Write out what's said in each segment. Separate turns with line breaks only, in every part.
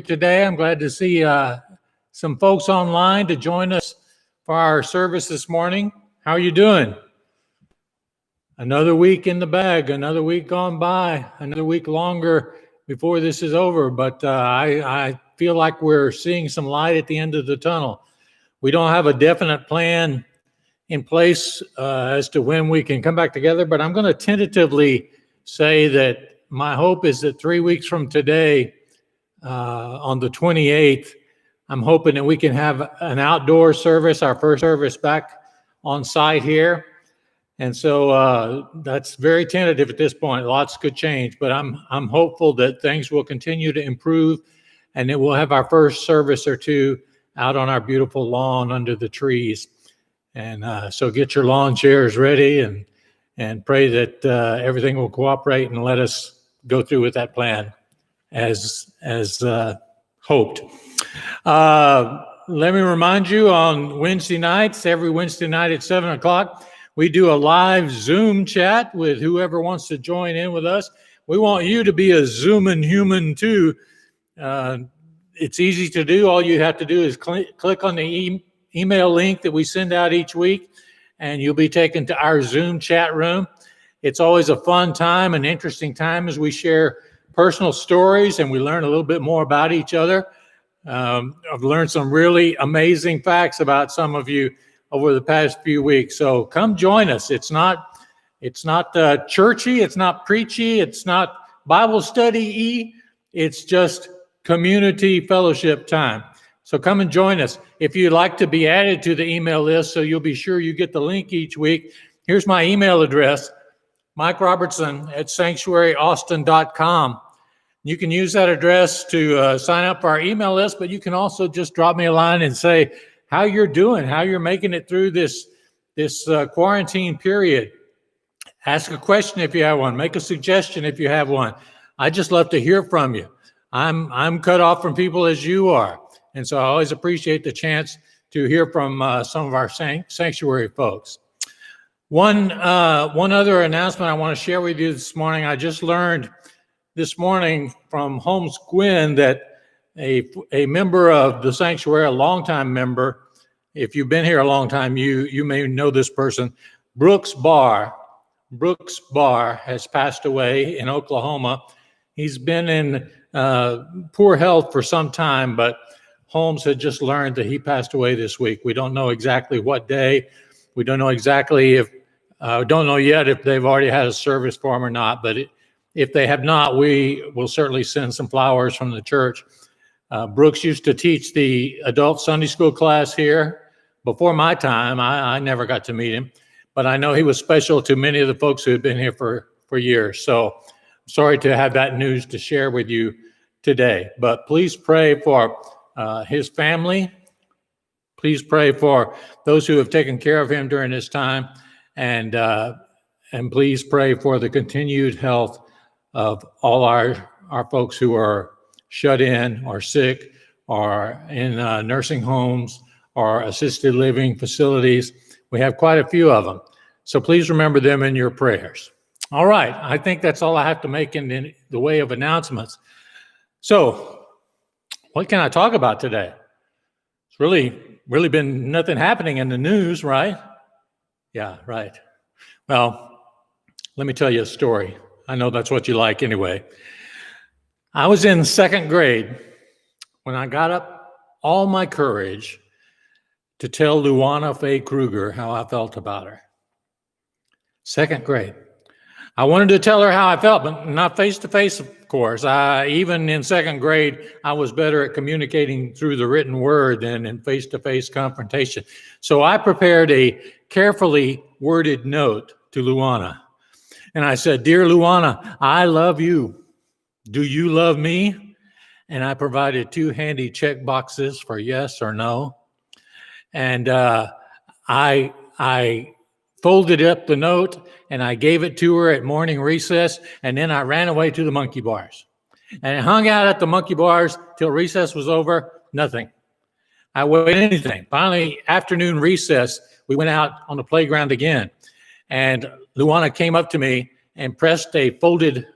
Today, I'm glad to see some folks online to join us for our service this morning. How are you doing? Another week in the bag, another week gone by, another week longer before this is over, but I feel like we're seeing some light at the end of the tunnel. We don't have a definite plan in place as to when we can come back together, but I'm going to tentatively say that my hope is that 3 weeks from today, on the 28th, I'm hoping that we can have an outdoor service, our first service back on site here. And so that's very tentative at this point. Lots could change, but I'm hopeful that things will continue to improve, and that we'll have our first service or two out on our beautiful lawn under the trees. And so get your lawn chairs ready, and pray that everything will cooperate and let us go through with that plan as hoped. Let me remind you, on Wednesday nights, every Wednesday night at 7 o'clock, we do a live Zoom chat with whoever wants to join in with us. We want you to be a Zoomin' human too. It's easy to do. All you have to do is click on the email link that we send out each week, and you'll be taken to our Zoom chat room. It's always a fun time, an interesting time, as we share personal stories and we learn a little bit more about each other. I've learned some really amazing facts about some of you over the past few weeks. So come join us. It's not churchy, it's not preachy, it's not Bible study-y. It's just community fellowship time. So come and join us. If you'd like to be added to the email list so you'll be sure you get the link each week, here's my email address, mikerobertson@sanctuaryaustin.com. You can use that address to sign up for our email list, but you can also just drop me a line and say how you're doing, how you're making it through this quarantine period. Ask a question if you have one. Make a suggestion if you have one. I just love to hear from you. I'm cut off from people as you are, and so I always appreciate the chance to hear from some of our sanctuary folks. One other announcement I want to share with you this morning. I just learned this morning from Holmes Gwynn that a member of the sanctuary, a longtime member, if you've been here a long time, you may know this person, Brooks Barr. Brooks Barr has passed away in Oklahoma. He's been in poor health for some time, but Holmes had just learned that he passed away this week. We don't know exactly what day. We don't know exactly don't know yet if they've already had a service for him or not, but if they have not, we will certainly send some flowers from the church. Brooks used to teach the adult Sunday school class here before my time. I never got to meet him, but I know he was special to many of the folks who had been here for years. So I'm sorry to have that news to share with you today, but please pray for his family. Please pray for those who have taken care of him during this time, and please pray for the continued health of all our folks who are shut in or sick or in nursing homes or assisted living facilities. We have quite a few of them. So please remember them in your prayers. All right, I think that's all I have to make in the way of announcements. So what can I talk about today? It's really been nothing happening in the news, right? Yeah, right. Well, let me tell you a story. I know that's what you like anyway. I was in second grade when I got up all my courage to tell Luana Faye Kruger how I felt about her. Second grade. I wanted to tell her how I felt, but not face to face, of course. Even in second grade, I was better at communicating through the written word than in face to face confrontation. So I prepared a carefully worded note to Luana. And I said, "Dear Luana, I love you. Do you love me?" And I provided 2 handy check boxes for yes or no. And I folded up the note and I gave it to her at morning recess. And then I ran away to the monkey bars. And I hung out at the monkey bars till recess was over. Nothing. I waited anything. Finally, afternoon recess, we went out on the playground again. And Luana came up to me and pressed a folded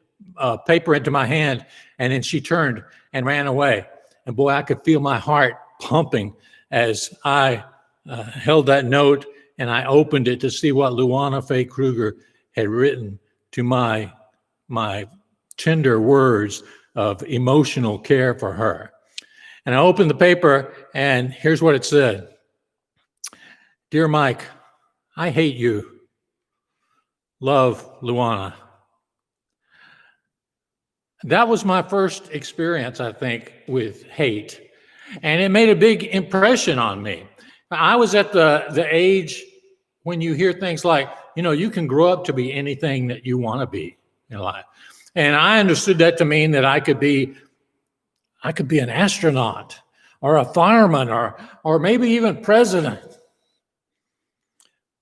paper into my hand, and then she turned and ran away. And boy, I could feel my heart pumping as I held that note and I opened it to see what Luana Faye Kruger had written to my tender words of emotional care for her. And I opened the paper, and here's what it said. "Dear Mike, I hate you. Love, Luana." That was my first experience, I think, with hate. And it made a big impression on me. I was at the age when you hear things like, you can grow up to be anything that you want to be in life. And I understood that to mean that I could be an astronaut or a fireman or maybe even president.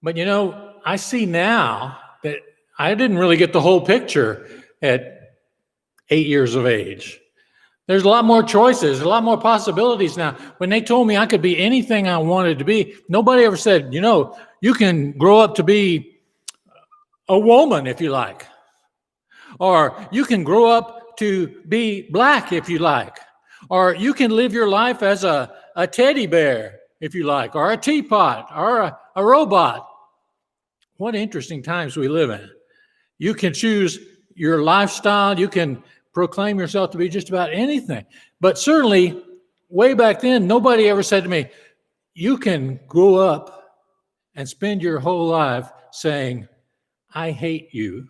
But I see now that I didn't really get the whole picture at 8 years of age. There's a lot more choices, a lot more possibilities now. When they told me I could be anything I wanted to be, nobody ever said, you can grow up to be a woman if you like. Or you can grow up to be black if you like. Or you can live your life as a teddy bear if you like, or a teapot, or a robot. What interesting times we live in. You can choose your lifestyle. You can proclaim yourself to be just about anything. But certainly, way back then, nobody ever said to me, you can grow up and spend your whole life saying, I hate you,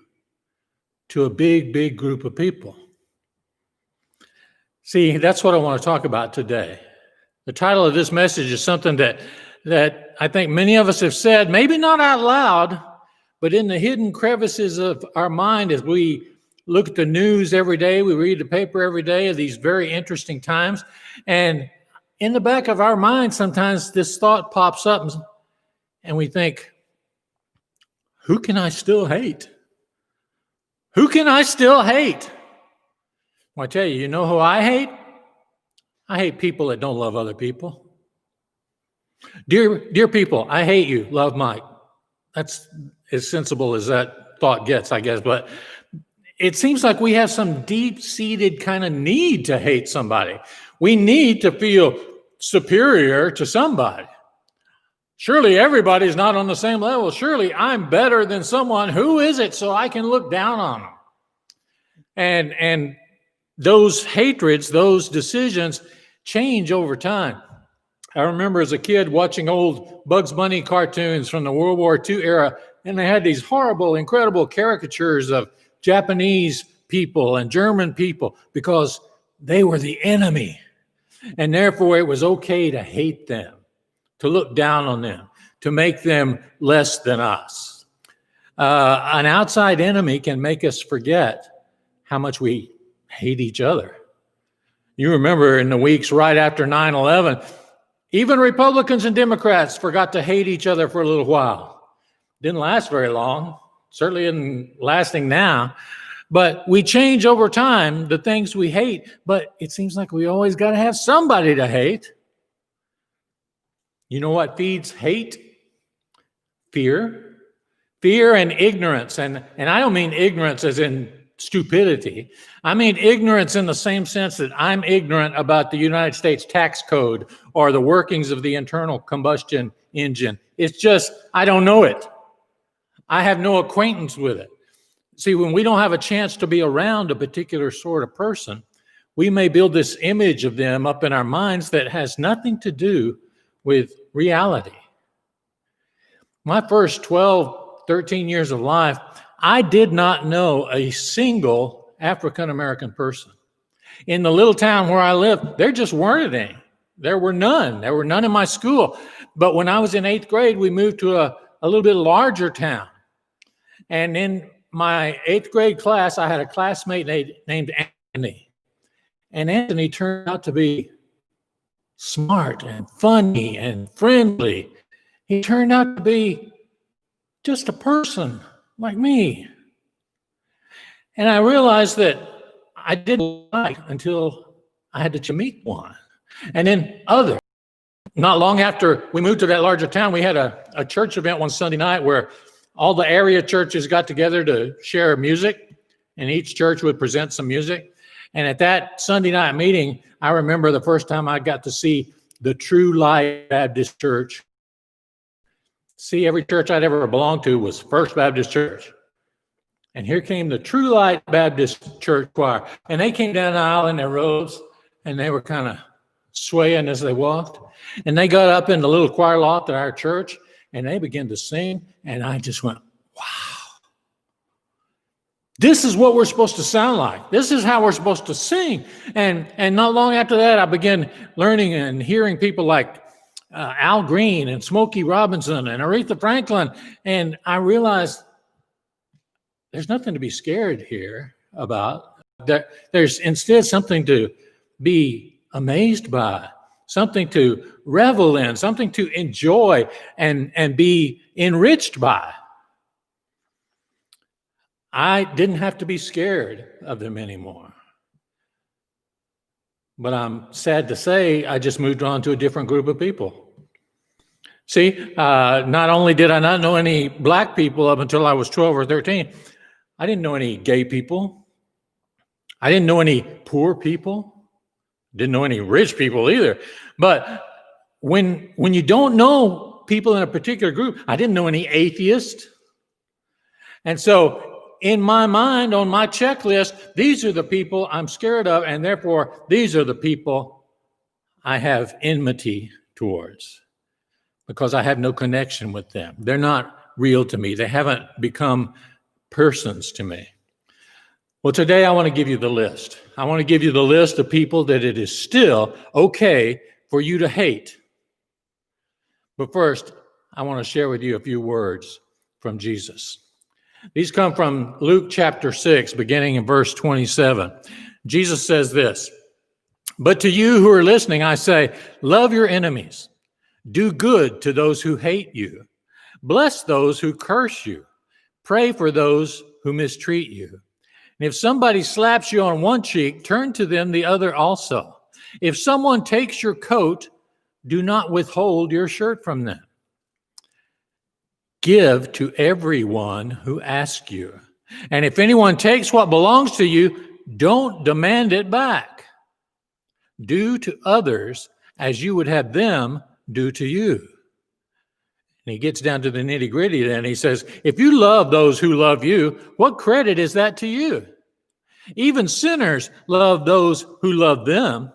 to a big, big group of people. See, that's what I want to talk about today. The title of this message is something that I think many of us have said, maybe not out loud, but in the hidden crevices of our mind as we look at the news every day, we read the paper every day of these very interesting times. And in the back of our mind, sometimes this thought pops up and we think, who can I still hate? Who can I still hate? Well, I tell you, you know who I hate? I hate people that don't love other people. Dear people, I hate you. Love Mike. That's as sensible as that thought gets, I guess. But it seems like we have some deep-seated kind of need to hate somebody. We need to feel superior to somebody. Surely everybody's not on the same level. Surely I'm better than someone. Who is it so I can look down on them? And those hatreds, those decisions change over time. I remember as a kid watching old Bugs Bunny cartoons from the World War II era, and they had these horrible, incredible caricatures of Japanese people and German people because they were the enemy. And therefore, it was okay to hate them, to look down on them, to make them less than us. An outside enemy can make us forget how much we hate each other. You remember in the weeks right after 9/11, even Republicans and Democrats forgot to hate each other for a little while. Didn't last very long, certainly isn't lasting now. But we change over time the things we hate, but it seems like we always got to have somebody to hate. You know what feeds hate? Fear. Fear and ignorance. And I don't mean ignorance as in stupidity. I mean ignorance in the same sense that I'm ignorant about the United States tax code or the workings of the internal combustion engine. It's just, I don't know it. I have no acquaintance with it. See, when we don't have a chance to be around a particular sort of person, we may build this image of them up in our minds that has nothing to do with reality. My first 12, 13 years of life, I did not know a single African-American person. In the little town where I lived, there just weren't any. There were none. There were none in my school. But when I was in 8th grade, we moved to a little bit larger town. And in my 8th grade class, I had a classmate named Anthony. And Anthony turned out to be smart and funny and friendly. He turned out to be just a person like me. And I realized that I didn't like until I had to meet one. And then others. Not long after we moved to that larger town, we had a church event one Sunday night where all the area churches got together to share music, and each church would present some music. And at that Sunday night meeting, I remember the first time I got to see the True Light Baptist Church. See, every church I'd ever belonged to was First Baptist Church. And here came the True Light Baptist Church choir. And they came down the aisle in their robes, and they were kind of swaying as they walked. And they got up in the little choir loft at our church, and they began to sing, and I just went, wow. This is what we're supposed to sound like. This is how we're supposed to sing. And not long after that, I began learning and hearing people like Al Green and Smokey Robinson and Aretha Franklin. And I realized there's nothing to be scared here about. There's instead something to be amazed by, something to revel in, something to enjoy and be enriched by. I didn't have to be scared of them anymore. But I'm sad to say I just moved on to a different group of people. See, not only did I not know any black people up until I was 12 or 13, I didn't know any gay people. I didn't know any poor people. Didn't know any rich people either. But when you don't know people in a particular group, I didn't know any atheists. And so in my mind, on my checklist, these are the people I'm scared of, and therefore these are the people I have enmity towards because I have no connection with them. They're not real to me. They haven't become persons to me. Well, today I want to give you the list. I want to give you the list of people that it is still okay for you to hate. But first, I want to share with you a few words from Jesus. These come from Luke chapter 6, beginning in verse 27. Jesus says this, "But to you who are listening, I say, love your enemies. Do good to those who hate you. Bless those who curse you. Pray for those who mistreat you. And if somebody slaps you on one cheek, turn to them the other also. If someone takes your coat, do not withhold your shirt from them. Give to everyone who asks you. And if anyone takes what belongs to you, don't demand it back. Do to others as you would have them do to you." And he gets down to the nitty-gritty then. He says, if you love those who love you, what credit is that to you? Even sinners love those who love them.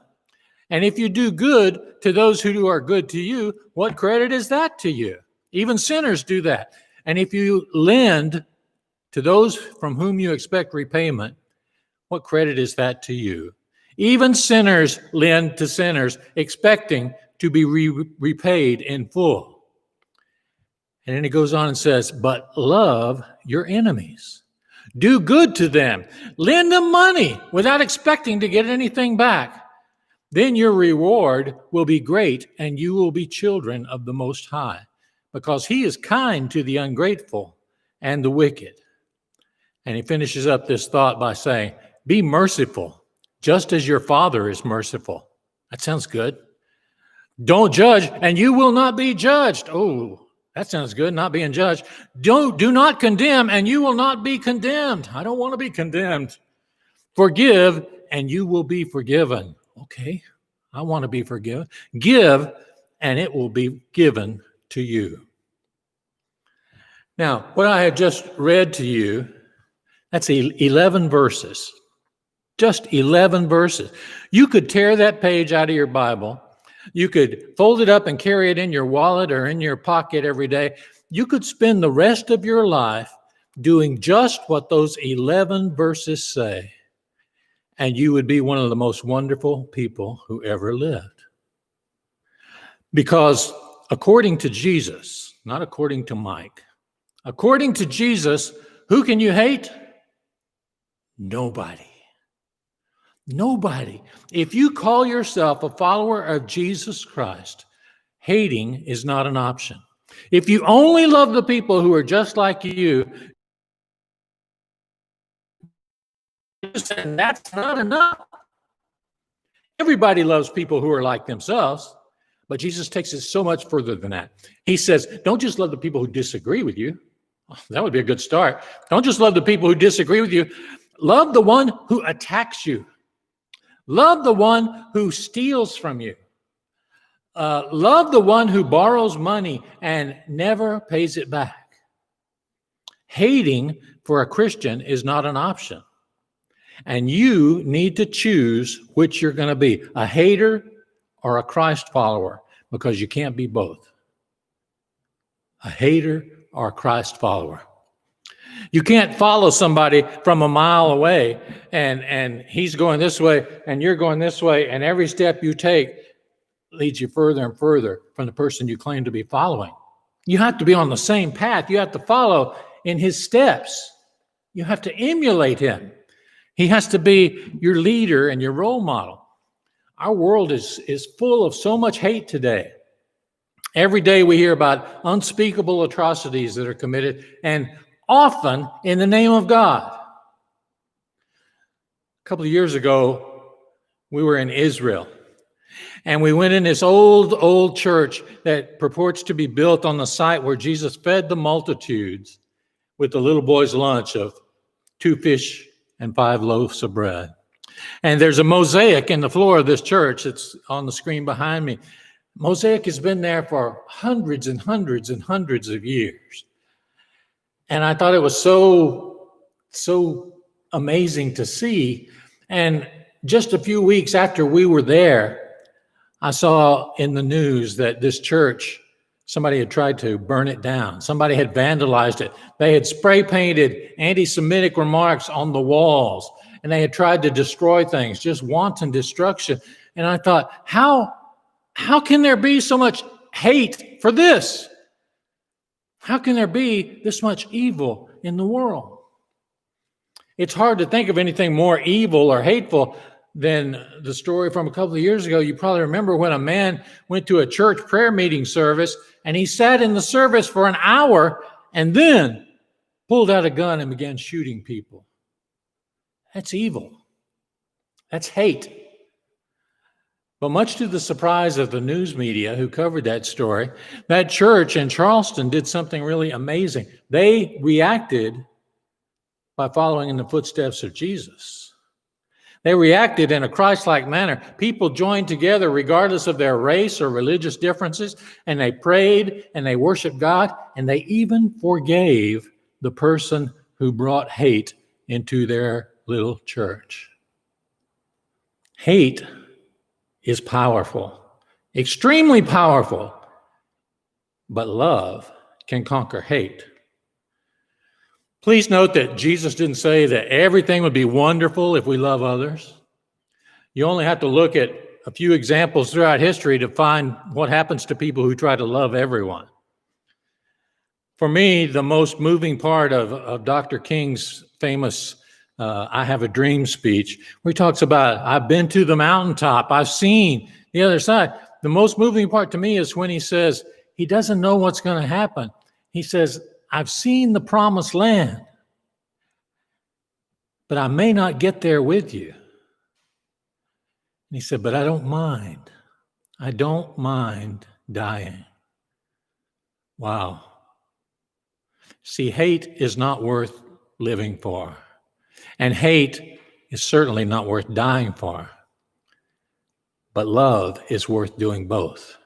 And if you do good to those who are good to you, what credit is that to you? Even sinners do that. And if you lend to those from whom you expect repayment, what credit is that to you? Even sinners lend to sinners, expecting to be repaid in full. And then he goes on and says, but love your enemies. Do good to them. Lend them money without expecting to get anything back. Then your reward will be great, and you will be children of the Most High, because he is kind to the ungrateful and the wicked. And he finishes up this thought by saying, be merciful, just as your Father is merciful. That sounds good. Don't judge, and you will not be judged. Oh, that sounds good, not being judged. Do not condemn, and you will not be condemned. I don't want to be condemned. Forgive, and you will be forgiven. Okay, I want to be forgiven. Give, and it will be given to you. Now, what I have just read to you, that's 11 verses. Just 11 verses. You could tear that page out of your Bible. You could fold it up and carry it in your wallet or in your pocket every day. You could spend the rest of your life doing just what those 11 verses say, and you would be one of the most wonderful people who ever lived. Because according to Jesus, not according to Mike, according to Jesus, who can you hate? Nobody. Nobody. If you call yourself a follower of Jesus Christ, hating is not an option. If you only love the people who are just like you, that's not enough. Everybody loves people who are like themselves, but Jesus takes it so much further than that. He says, don't just love the people who disagree with you. That would be a good start. Don't just love the people who disagree with you. Love the one who attacks you. Love the one who steals from you. Love the one who borrows money and never pays it back. Hating for a Christian is not an option. And you need to choose which you're going to be, a hater or a Christ follower, because you can't be both. A hater or a Christ follower. You can't follow somebody from a mile away and he's going this way and you're going this way, and every step you take, leads you further and further from the person you claim to be following. You have to be on the same path. You have to follow in his steps. You have to emulate him. He has to be your leader and your role model. Our world is full of so much hate today. Every day we hear about unspeakable atrocities that are committed, and often in the name of God. A couple of years ago, we were in Israel, and we went in this old church that purports to be built on the site where Jesus fed the multitudes with the little boy's lunch of 2 fish and 5 loaves of bread. And there's a mosaic in the floor of this church. It's on the screen behind me. Mosaic has been there for hundreds and hundreds and hundreds of years. And I thought it was so amazing to see. And just a few weeks after we were there, I saw in the news that this church, somebody had tried to burn it down. Somebody had vandalized it. They had spray painted anti-Semitic remarks on the walls, and they had tried to destroy things, just wanton destruction. And I thought, how can there be so much hate for this? How can there be this much evil in the world? It's hard to think of anything more evil or hateful than the story from a couple of years ago. You probably remember when a man went to a church prayer meeting service, and he sat in the service for an hour and then pulled out a gun and began shooting people. That's evil. That's hate. But much to the surprise of the news media who covered that story, that church in Charleston did something really amazing. They reacted by following in the footsteps of Jesus. They reacted in a Christ-like manner. People joined together regardless of their race or religious differences, and they prayed and they worshiped God, and they even forgave the person who brought hate into their little church. Hate is powerful, extremely powerful, but love can conquer hate. Please note that Jesus didn't say that everything would be wonderful if we love others. You only have to look at a few examples throughout history to find what happens to people who try to love everyone. For me, the most moving part of Dr. King's famous I Have a Dream speech, where he talks about, I've been to the mountaintop, I've seen the other side. The most moving part to me is when he says he doesn't know what's going to happen. He says, I've seen the promised land, but I may not get there with you. And he said, but I don't mind. I don't mind dying. Wow. See, hate is not worth living for. And hate is certainly not worth dying for. But love is worth doing both.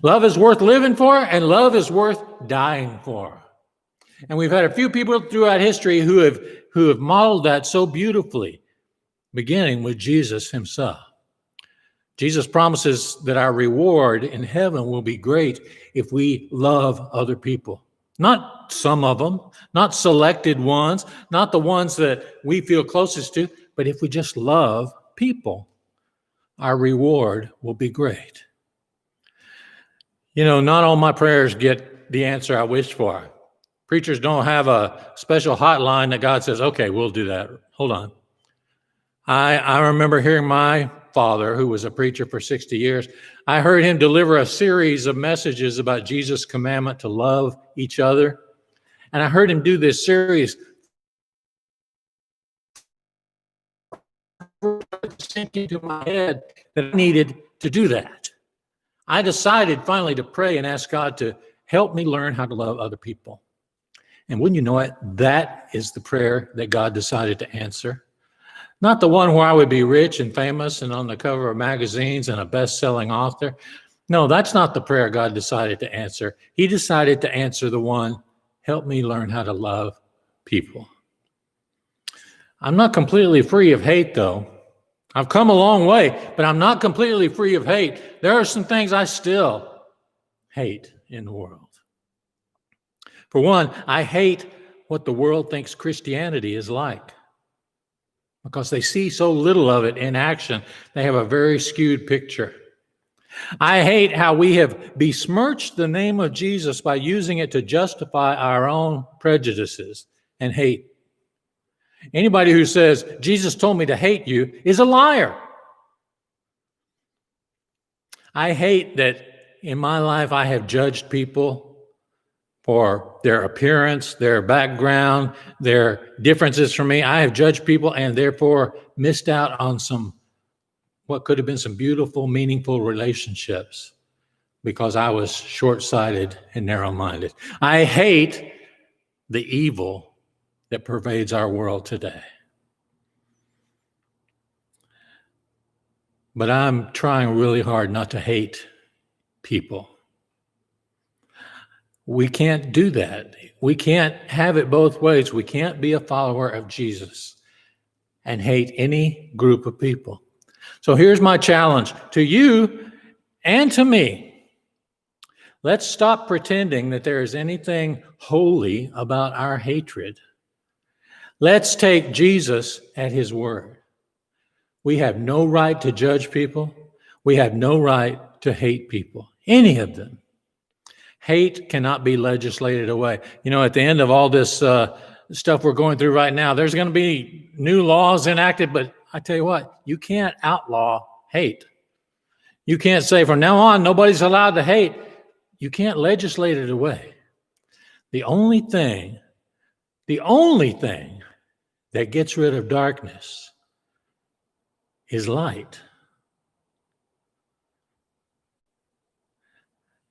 Love is worth living for, and love is worth dying for. And we've had a few people throughout history who have modeled that so beautifully, beginning with Jesus himself. Jesus promises that our reward in heaven will be great if we love other people. Not some of them, not selected ones, not the ones that we feel closest to, but if we just love people, our reward will be great. You know, not all my prayers get the answer I wish for. Preachers don't have a special hotline that God says, okay, we'll do that. Hold on. I remember hearing my father, who was a preacher for 60 years, I heard him deliver a series of messages about Jesus' commandment to love each other. And I heard him do this series sink into my head that I needed to do that. I decided finally to pray and ask God to help me learn how to love other people. And wouldn't you know it, that is the prayer that God decided to answer. Not the one where I would be rich and famous and on the cover of magazines and a best-selling author. No, that's not the prayer God decided to answer. He decided to answer the one, help me learn how to love people. I'm not completely free of hate, though. I've come a long way, but I'm not completely free of hate. There are some things I still hate in the world. For one, I hate what the world thinks Christianity is like, because they see so little of it in action. They have a very skewed picture. I hate how we have besmirched the name of Jesus by using it to justify our own prejudices and hate. Anybody who says, Jesus told me to hate you, is a liar. I hate that in my life I have judged people for their appearance, their background, their differences from me. I have judged people and therefore missed out on what could have been some beautiful, meaningful relationships because I was short-sighted and narrow-minded. I hate the evil that pervades our world today. But I'm trying really hard not to hate people. We can't do that. We can't have it both ways. We can't be a follower of Jesus and hate any group of people. So here's my challenge to you and to me. Let's stop pretending that there is anything holy about our hatred. Let's take Jesus at his word. We have no right to judge people. We have no right to hate people, any of them. Hate cannot be legislated away. You know, at the end of all this stuff we're going through right now, there's going to be new laws enacted, but I tell you what, you can't outlaw hate. You can't say from now on, nobody's allowed to hate. You can't legislate it away. The only thing that gets rid of darkness is light.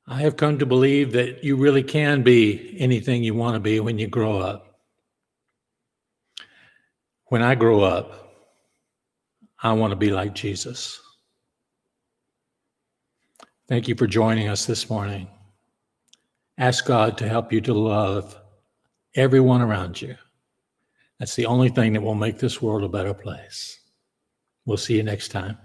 I have come to believe that you really can be anything you want to be when you grow up. When I grow up, I want to be like Jesus. Thank you for joining us this morning. Ask God to help you to love everyone around you. That's the only thing that will make this world a better place. We'll see you next time.